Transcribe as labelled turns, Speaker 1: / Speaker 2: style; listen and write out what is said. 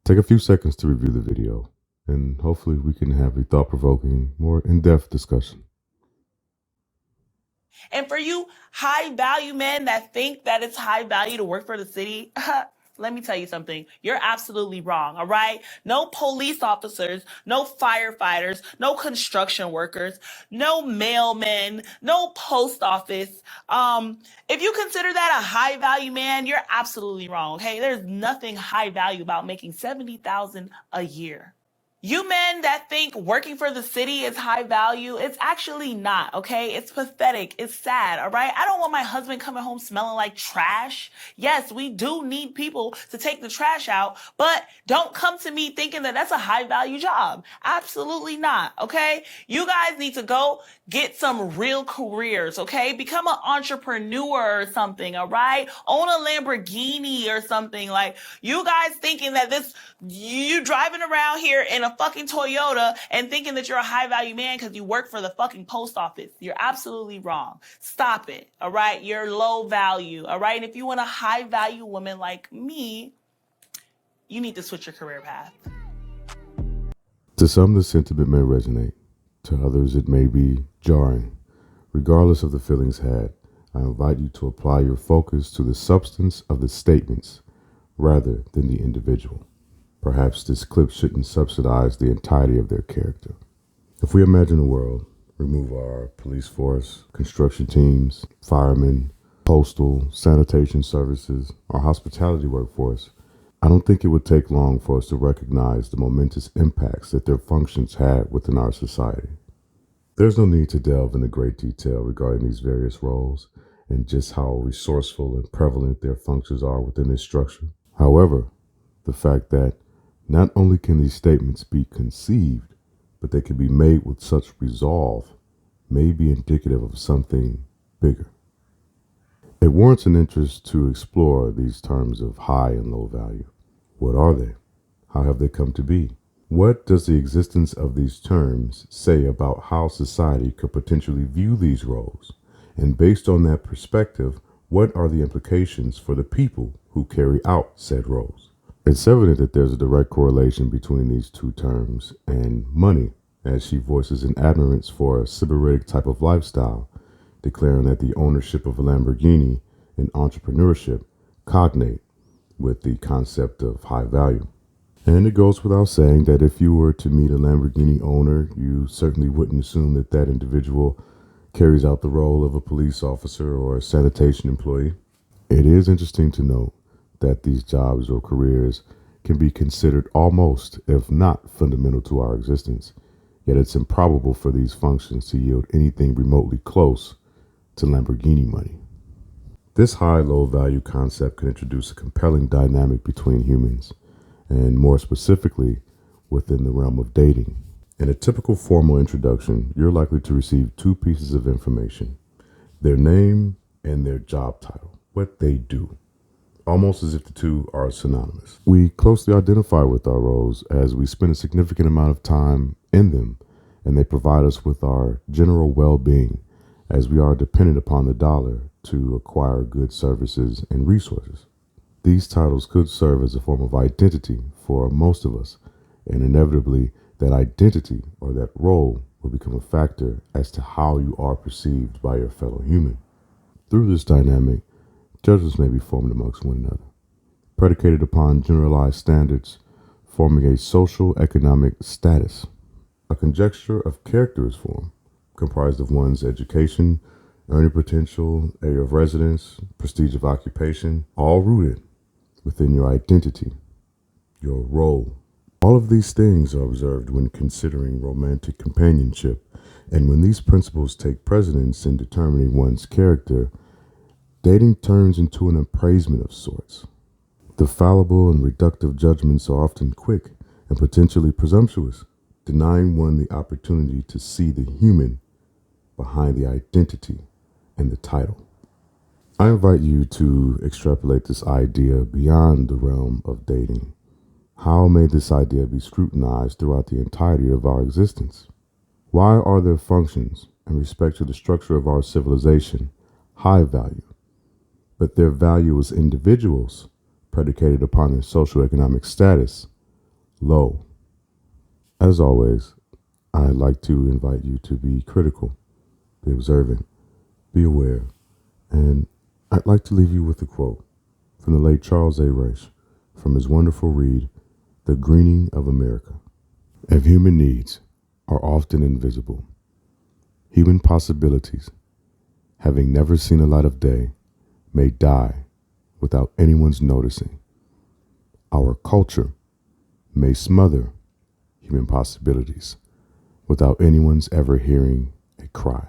Speaker 1: Take a few seconds to review the video, and hopefully we can have a thought-provoking, more in-depth discussion.
Speaker 2: And for you high value men that think that it's high value to work for the city, let me tell you something. You're absolutely wrong, all right? No police officers, no firefighters, no construction workers, no mailmen, no post office. If you consider that a high value man, you're absolutely wrong, okay? There's nothing high value about making $70,000 a year. You men that think working for the city is high value, it's actually not, okay? It's pathetic. It's sad, all right? I don't want my husband coming home smelling like trash. Yes, we do need people to take the trash out, but don't come to me thinking that that's a high value job. Absolutely not, okay? You guys need to go get some real careers, okay? Become an entrepreneur or something, all right? Own a Lamborghini or something. Like, you guys thinking that you driving around here in a fucking Toyota and thinking that you're a high value man because you work for the fucking post office. You're absolutely wrong. Stop it, all right? You're low value, all right? And if you want a high value woman like me, you need to switch your career path.
Speaker 1: To some, the sentiment may resonate. To others, it may be jarring. Regardless of the feelings had, I invite you to apply your focus to the substance of the statements rather than the individual. Perhaps this clip shouldn't subsidize the entirety of their character. If we imagine a world, remove our police force, construction teams, firemen, postal, sanitation services, our hospitality workforce, I don't think it would take long for us to recognize the momentous impacts that their functions had within our society. There's no need to delve into great detail regarding these various roles and just how resourceful and prevalent their functions are within this structure. However, the fact that not only can these statements be conceived, but they can be made with such resolve may be indicative of something bigger. It warrants an interest to explore these terms of high and low value. What are they? How have they come to be? What does the existence of these terms say about how society could potentially view these roles? And based on that perspective, what are the implications for the people who carry out said roles? It's evident that there's a direct correlation between these two terms and money, as she voices an admirance for a sybaritic type of lifestyle, declaring that the ownership of a Lamborghini and entrepreneurship cognate with the concept of high value. And it goes without saying that if you were to meet a Lamborghini owner, you certainly wouldn't assume that that individual carries out the role of a police officer or a sanitation employee. It is interesting to note that these jobs or careers can be considered almost, if not fundamental to our existence, yet it's improbable for these functions to yield anything remotely close to Lamborghini money. This high-low value concept can introduce a compelling dynamic between humans, and more specifically, within the realm of dating. In a typical formal introduction, you're likely to receive two pieces of information: their name and their job title, what they do, almost as if the two are synonymous. We closely identify with our roles as we spend a significant amount of time in them, and they provide us with our general well-being, as we are dependent upon the dollar to acquire goods, services, and resources. These titles could serve as a form of identity for most of us, and inevitably that identity or that role will become a factor as to how you are perceived by your fellow human. Through this dynamic, judgments may be formed amongst one another, predicated upon generalized standards, forming a social economic status. A conjecture of character is formed, comprised of one's education, earning potential, area of residence, prestige of occupation, all rooted within your identity, your role. All of these things are observed when considering romantic companionship, and when these principles take precedence in determining one's character, dating turns into an appraisement of sorts. The fallible and reductive judgments are often quick and potentially presumptuous, denying one the opportunity to see the human behind the identity and the title. I invite you to extrapolate this idea beyond the realm of dating. How may this idea be scrutinized throughout the entirety of our existence? Why are their functions, in respect to the structure of our civilization, high value, but their value as individuals, predicated upon their socioeconomic status, low. As always, I'd like to invite you to be critical, be observant, be aware, and I'd like to leave you with a quote from the late Charles A. Rice from his wonderful read, The Greening of America. If human needs are often invisible, human possibilities, having never seen a light of day, may die without anyone's noticing. Our culture may smother human possibilities without anyone's ever hearing a cry.